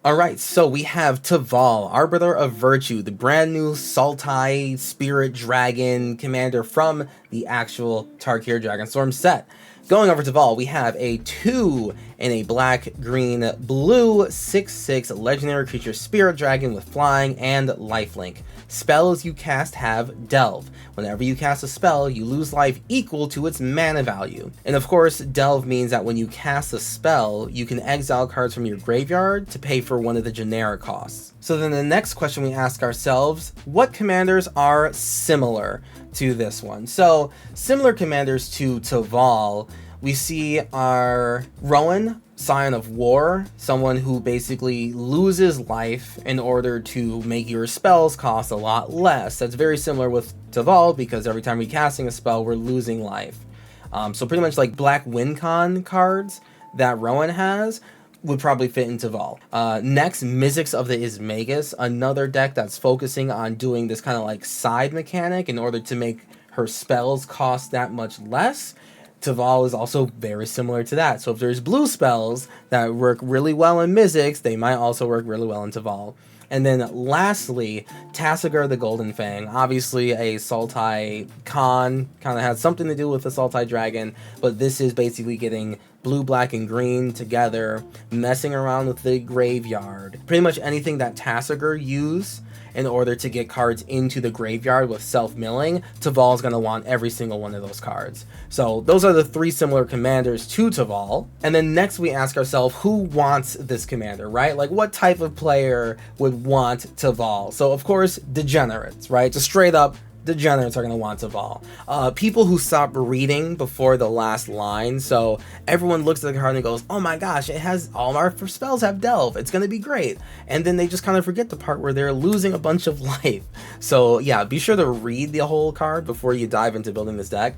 Alright, so we have Taval, Arbiter of Virtue, the brand new Sultai Spirit Dragon commander from the actual Tarkir Dragonstorm set. Going over Taval, we have a 2 in a black, green, blue 6/6 legendary creature Spirit Dragon with flying and lifelink. Spells you cast have Delve. Whenever you cast a spell, you lose life equal to its mana value. And of course, Delve means that when you cast a spell, you can exile cards from your graveyard to pay for one of the generic costs. So then the next question we ask ourselves, what commanders are similar to this one? So, similar commanders to Taval, we see our Rowan, Scion of War, someone who basically loses life in order to make your spells cost a lot less. That's very similar with Taval, because every time we're casting a spell, we're losing life. So pretty much like Black Wincon cards that Rowan has would probably fit in Taval. Next, Mizzix of the Ismagus, another deck that's focusing on doing this kind of like side mechanic in order to make her spells cost that much less. Taval is also very similar to that. So if there's blue spells that work really well in Mizzix, they might also work really well in Taval. And then lastly, Tasigur the Golden Fang. Obviously a Sultai con, kind of has something to do with the Sultai Dragon, but this is basically getting blue, black, and green together, messing around with the graveyard. Pretty much anything that Tasigur used in order to get cards into the graveyard with self-milling, Taval is going to want every single one of those cards. So those are the 3 similar commanders to Taval. And then next we ask ourselves, who wants this commander, right? Like what type of player would want Taval? So of course, degenerates, right? Just straight up, degenerates are going to want Taval. People who stop reading before the last line, so everyone looks at the card and goes, oh my gosh, it has all our spells have Delve, it's going to be great. And then they just kind of forget the part where they're losing a bunch of life. So yeah, be sure to read the whole card before you dive into building this deck.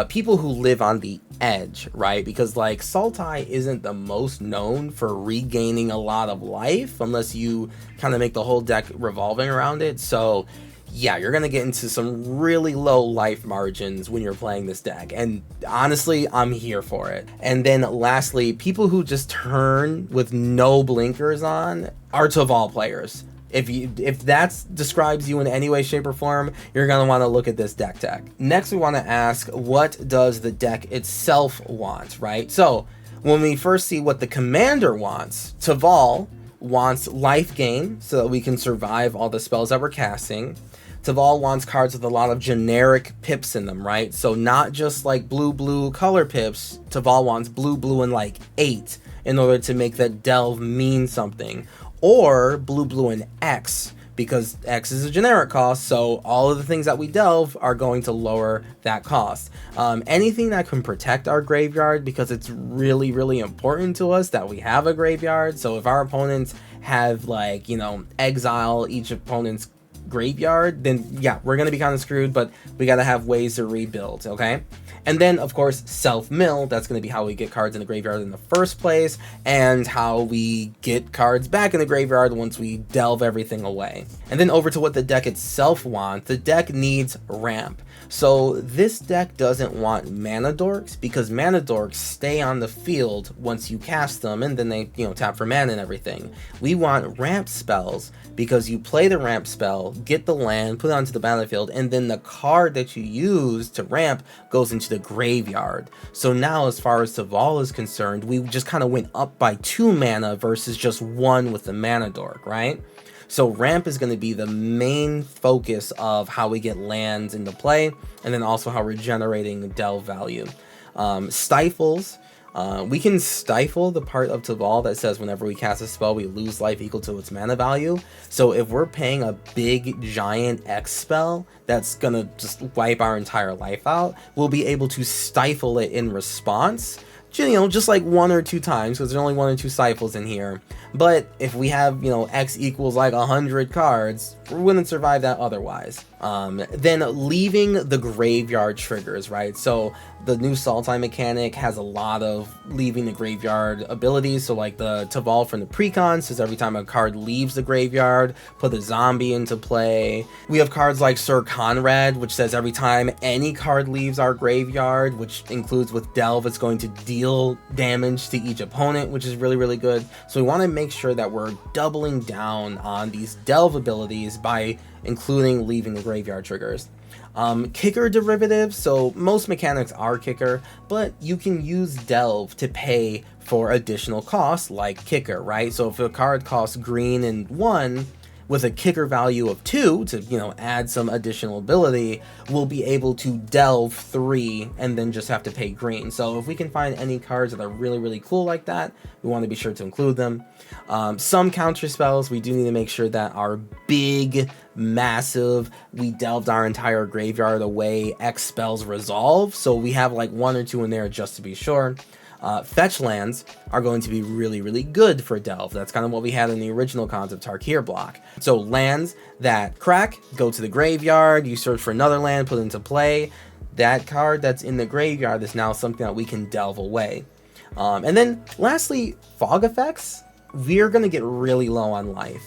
People who live on the edge, right? Because like Sultai isn't the most known for regaining a lot of life unless you kind of make the whole deck revolving around it. So yeah, you're going to get into some really low life margins when you're playing this deck. And honestly, I'm here for it. And then lastly, people who just turn with no blinkers on are Taval players. If that describes you in any way, shape, or form, you're going to want to look at this deck tech. Next, we want to ask, what does the deck itself want, right? So when we first see what the commander wants, Taval wants life gain so that we can survive all the spells that we're casting. Taval wants cards with a lot of generic pips in them, right? So not just like blue color pips. Taval wants blue and like 8 in order to make that Delve mean something. Or blue and X, because X is a generic cost, so all of the things that we delve are going to lower that cost. Anything that can protect our graveyard, because it's really important to us that we have a graveyard. So if our opponents have like, exile each opponent's graveyard, then yeah, we're gonna be kind of screwed, but we gotta have ways to rebuild, okay? And then of course self-mill, that's gonna be how we get cards in the graveyard in the first place, and how we get cards back in the graveyard once we delve everything away. And then over to what the deck itself wants. The deck needs ramp. So this deck doesn't want mana dorks, because mana dorks stay on the field once you cast them, and then they tap for mana and everything. We want ramp spells, because you play the ramp spell, get the land, put it onto the battlefield, and then the card that you use to ramp goes into the graveyard. So now as far as Taval is concerned, we just kind of went up by 2 mana versus just 1 with the mana dork, right? So ramp is going to be the main focus of how we get lands into play, and then also how we're generating delve value. Stifles. We can stifle the part of Taval that says whenever we cast a spell, we lose life equal to its mana value. So if we're paying a big giant X spell that's gonna just wipe our entire life out, we'll be able to stifle it in response. Just like 1 or 2 times, because there's only 1 or 2 stifles in here. But if we have, X equals like 100 cards, we wouldn't survive that otherwise. Then leaving the graveyard triggers, right? So the new Sultai mechanic has a lot of leaving the graveyard abilities. So like the Taval from the Precon says every time a card leaves the graveyard, put a zombie into play. We have cards like Sir Conrad, which says every time any card leaves our graveyard, which includes with Delve, it's going to deal damage to each opponent, which is really, really good. So we want to make sure that we're doubling down on these Delve abilities by including leaving the graveyard triggers. Kicker derivatives, so most mechanics are kicker, but you can use Delve to pay for additional costs like kicker, right? So if a card costs green and 1 with a kicker value of 2 to, you know, add some additional ability, we'll be able to Delve 3 and then just have to pay green. So if we can find any cards that are really, really cool like that, we want to be sure to include them. Some counter spells, we do need to make sure that our big, massive, we delved our entire graveyard away, X spells resolve. So we have like 1 or 2 in there just to be sure. Fetch lands are going to be really, really good for Delve. That's kind of what we had in the original cons of Tarkir block. So lands that crack, go to the graveyard, you search for another land, put it into play. That card that's in the graveyard is now something that we can delve away. And then lastly, fog effects. We're going to get really low on life.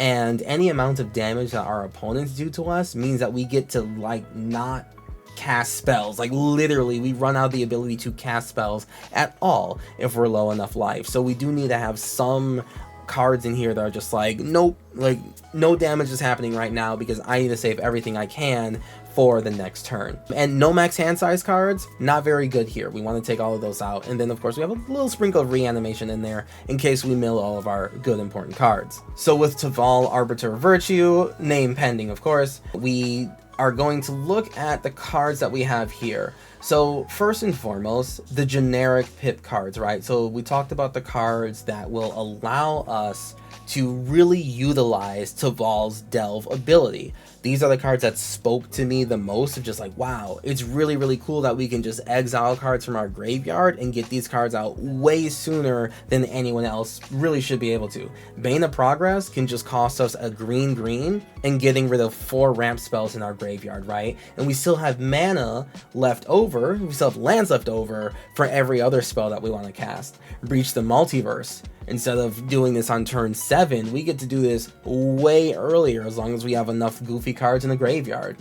And any amount of damage that our opponents do to us means that we get to like not cast spells. Like literally we run out the ability to cast spells at all if we're low enough life. So we do need to have some cards in here that are just like, nope, like no damage is happening right now because I need to save everything I can for the next turn. And no max hand size cards, not very good here. We want to take all of those out. And then of course we have a little sprinkle of reanimation in there in case we mill all of our good important cards. So with Taval, Arbiter of Virtue, name pending of course, we are going to look at the cards that we have here. So first and foremost, the generic pip cards, right? So we talked about the cards that will allow us to really utilize Taval's Delve ability. These are the cards that spoke to me the most of just like, wow, it's really, really cool that we can just exile cards from our graveyard and get these cards out way sooner than anyone else really should be able to. Bane of Progress can just cost us a green and getting rid of 4 ramp spells in our graveyard, right? And we still have mana left over, we still have lands left over for every other spell that we want to cast. Breach the Multiverse. Instead of doing this on turn 7, we get to do this way earlier as long as we have enough goofy cards in the graveyard.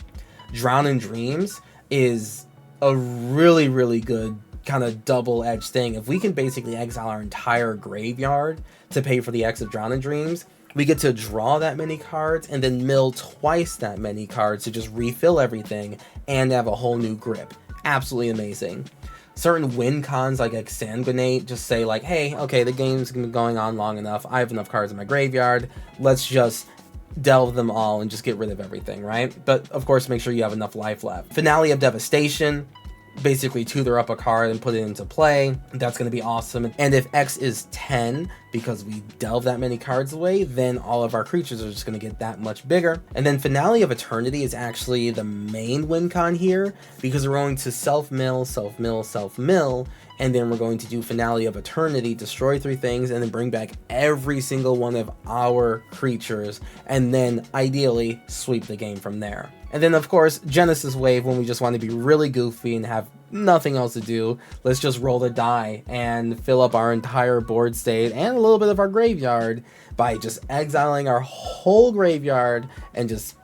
Drown in Dreams is a really, really good kind of double-edged thing. If we can basically exile our entire graveyard to pay for the X of Drown in Dreams, we get to draw that many cards and then mill twice that many cards to just refill everything and have a whole new grip. Absolutely amazing. Certain win cons like Exsanguinate just say like, hey, okay, the game's been going on long enough, I have enough cards in my graveyard, let's just delve them all and just get rid of everything, right? But of course make sure you have enough life left. Finale of Devastation, basically tutor up a card and put it into play. That's going to be awesome. And if X is 10, because we delve that many cards away, then all of our creatures are just going to get that much bigger. And then Finale of Eternity is actually the main win con here, because we're going to self-mill, self-mill, self-mill, and then we're going to do Finale of Eternity, destroy 3 things, and then bring back every single one of our creatures, and then ideally sweep the game from there. And then of course, Genesis Wave, when we just want to be really goofy and have nothing else to do, let's just roll the die and fill up our entire board state and a little bit of our graveyard by just exiling our whole graveyard and just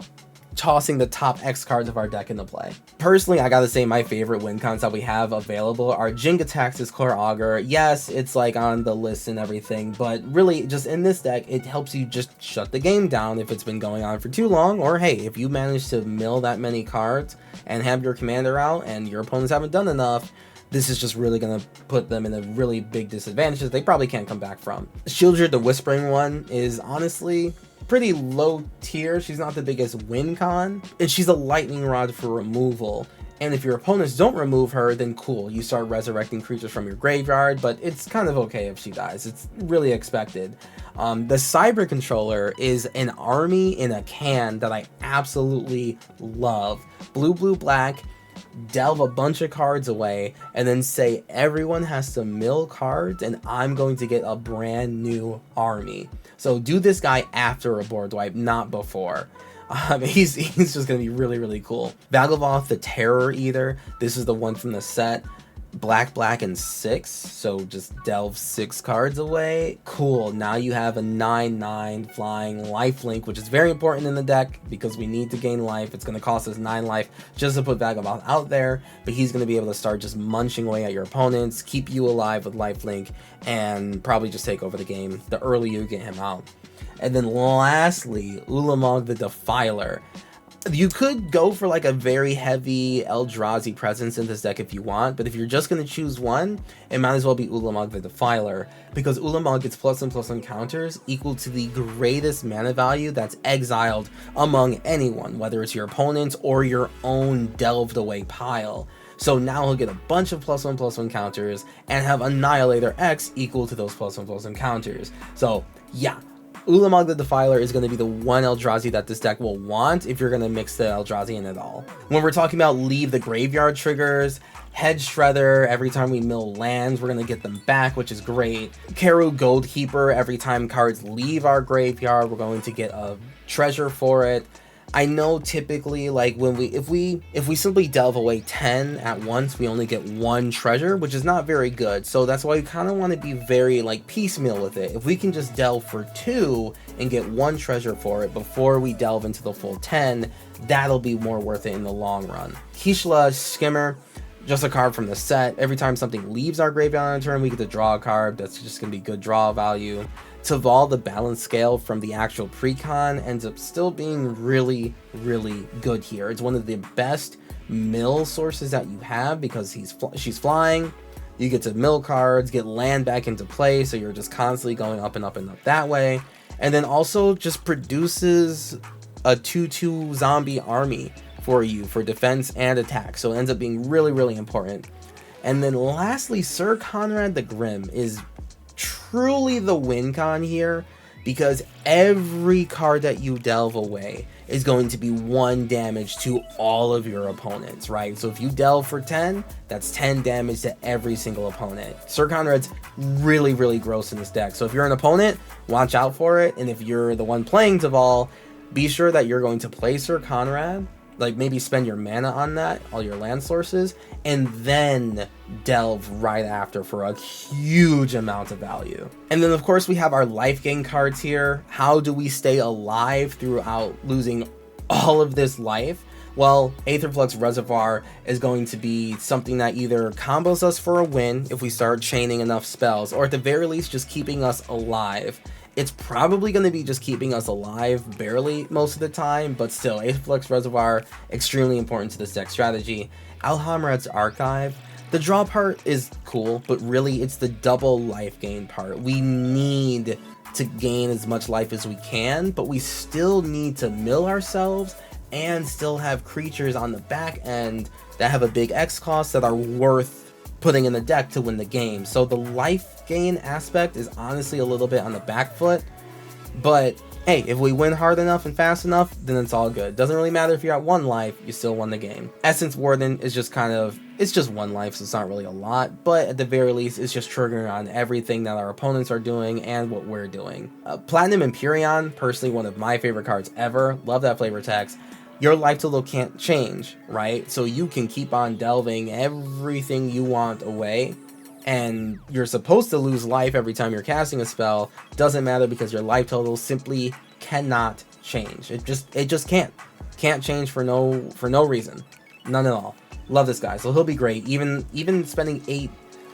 tossing the top X cards of our deck into play. Personally, I gotta say my favorite win cons that we have available are Jing Taxis, Core Augur. Yes, it's like on the list and everything, but really just in this deck, it helps you just shut the game down if it's been going on for too long, or hey, if you manage to mill that many cards and have your commander out and your opponents haven't done enough, this is just really going to put them in a really big disadvantage that they probably can't come back from. Shieldred, the Whispering one, is honestly pretty low tier. She's not the biggest win con, and she's a lightning rod for removal. And if your opponents don't remove her, then cool, you start resurrecting creatures from your graveyard, but it's kind of okay if she dies. It's really expected. The Cyber Controller is an army in a can that I absolutely love. Blue, blue, black, delve a bunch of cards away, and then say everyone has to mill cards and I'm going to get a brand new army. So do this guy after a board wipe, not before. He's just gonna be really, really cool. Vagelvoth the Terror Eater. This is the one from the set. Black, and 6, so just delve 6 cards away. Cool, now you have a 9/9 flying lifelink, which is very important in the deck because we need to gain life. It's going to cost us 9 life just to put Vagabond out there, but he's going to be able to start just munching away at your opponents, keep you alive with lifelink, and probably just take over the game the earlier you get him out. And then lastly, Ulamog the Defiler. You could go for like a very heavy Eldrazi presence in this deck if you want, but if you're just going to choose one, it might as well be Ulamog the Defiler, because Ulamog gets +1/+1 counters equal to the greatest mana value that's exiled among anyone, whether it's your opponents or your own delved away pile. So now he'll get a bunch of +1/+1 counters and have Annihilator X equal to those +1/+1 counters. So yeah, Ulamog the Defiler is going to be the one Eldrazi that this deck will want if you're going to mix the Eldrazi in at all. When we're talking about leave the graveyard triggers, Hedge Shredder, every time we mill lands, we're going to get them back, which is great. Karu Goldkeeper, every time cards leave our graveyard, we're going to get a treasure for it. I know typically, like, when if we simply delve away 10 at once, we only get 1 treasure, which is not very good. So that's why you kind of want to be very, like, piecemeal with it. If we can just delve for 2 and get 1 treasure for it before we delve into the full 10, that'll be more worth it in the long run. Kishla Skimmer, just a card from the set. Every time something leaves our graveyard on a turn, we get to draw a card. That's just going to be good draw value. Tavall the Balance Scale from the actual precon ends up still being really, really good here. It's one of the best mill sources that you have because she's flying. You get to mill cards, get land back into play, so you're just constantly going up and up and up that way. And then also just produces a 2/2 zombie army for you for defense and attack, so it ends up being really, really important. And then lastly, Sir Conrad the Grim is truly the win con here, because every card that you delve away is going to be 1 damage to all of your opponents, right? So if you delve for 10, that's 10 damage to every single opponent. Sir Conrad's really, really gross in this deck, so if you're an opponent, watch out for it. And if you're the one playing Tavall, be sure that you're going to play Sir Conrad, like maybe spend your mana on that, all your land sources, and then delve right after for a huge amount of value. And then of course we have our life gain cards here. How do we stay alive throughout losing all of this life? Well, Aetherflux Reservoir is going to be something that either combos us for a win if we start chaining enough spells, or at the very least just keeping us alive. It's probably going to be just keeping us alive barely most of the time, but still, Aetherflux Reservoir, extremely important to this deck strategy. Alhamrad's Archive, the draw part is cool, but really it's the double life gain part. We need to gain as much life as we can, but we still need to mill ourselves and still have creatures on the back end that have a big X cost that are worth putting in the deck to win the game. So the life gain aspect is honestly a little bit on the back foot, but hey, if we win hard enough and fast enough, then it's all good. Doesn't really matter if you're at 1 life, you still won the game. Essence Warden is just it's just 1 life, so it's not really a lot, but at the very least, it's just triggering on everything that our opponents are doing and what we're doing. Platinum Empyrean, personally one of my favorite cards ever. Love that flavor text. Your life total can't change, right? So you can keep on delving everything you want away, and you're supposed to lose life every time you're casting a spell. Doesn't matter, because your life total simply cannot change. It just can't change for no reason, none at all. Love this guy, so he'll be great. Even spending 8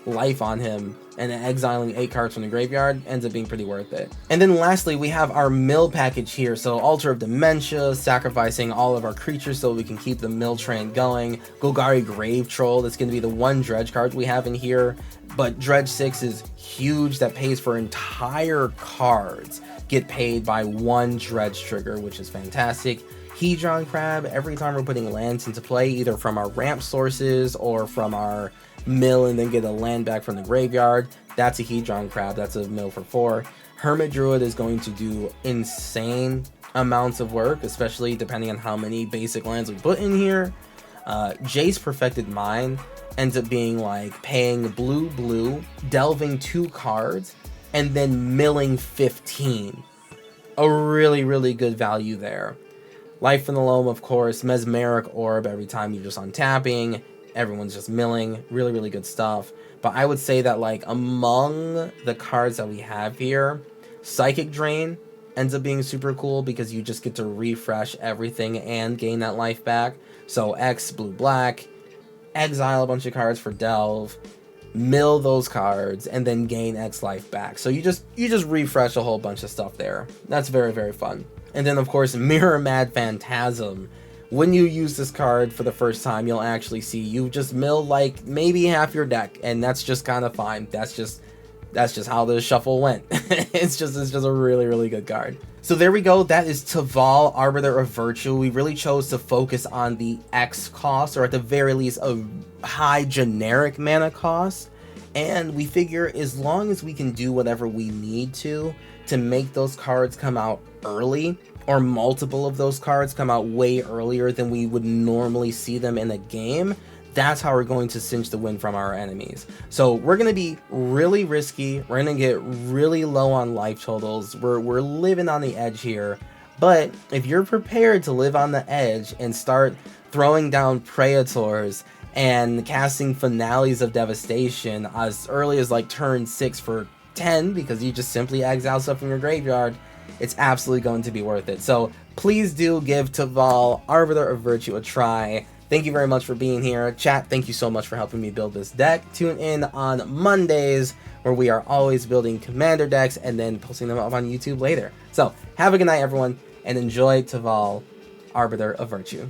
life on him and exiling 8 cards from the graveyard ends up being pretty worth it. And then lastly, we have our mill package here. So Altar of Dementia, sacrificing all of our creatures so we can keep the mill train going. Golgari Grave Troll, that's going to be the 1 dredge card we have in here, but dredge 6 is huge. That pays for entire cards get paid by 1 dredge trigger, which is fantastic. Hedron Crab, every time we're putting lands into play, either from our ramp sources or from our mill and then get a land back from the graveyard, that's a Hedron Crab, that's a mill for 4. Hermit Druid is going to do insane amounts of work, especially depending on how many basic lands we put in here. Jace Perfected Mind ends up being like paying blue, delving 2 cards, and then milling 15. A really, really good value there. Life from the Loam, of course, Mesmeric Orb every time you're just untapping. Everyone's just milling. Really, really good stuff. But I would say that, like, among the cards that we have here, Psychic Drain ends up being super cool because you just get to refresh everything and gain that life back. So X, blue, black, exile a bunch of cards for Delve, mill those cards, and then gain X life back. So you just refresh a whole bunch of stuff there. That's very, very fun. And then, of course, Mirror Mad Phantasm. When you use this card for the first time, you'll actually see you just mill like maybe half your deck, and that's just kind of fine. That's just how the shuffle went. it's just a really, really good card. So there we go. That is Taval, Arbiter of Virtue. We really chose to focus on the X cost, or at the very least a high generic mana cost. And we figure as long as we can do whatever we need to make those cards come out early, or multiple of those cards come out way earlier than we would normally see them in a game, that's how we're going to cinch the win from our enemies. So we're going to be really risky. We're going to get really low on life totals. We're living on the edge here. But if you're prepared to live on the edge and start throwing down Praetors and casting Finales of Devastation as early as like turn 6 for 10, because you just simply exile stuff from your graveyard, it's absolutely going to be worth it. So please do give Taval, Arbiter of Virtue, a try. Thank you very much for being here. Chat, thank you so much for helping me build this deck. Tune in on Mondays, where we are always building Commander decks and then posting them up on YouTube later. So have a good night, everyone, and enjoy Taval, Arbiter of Virtue.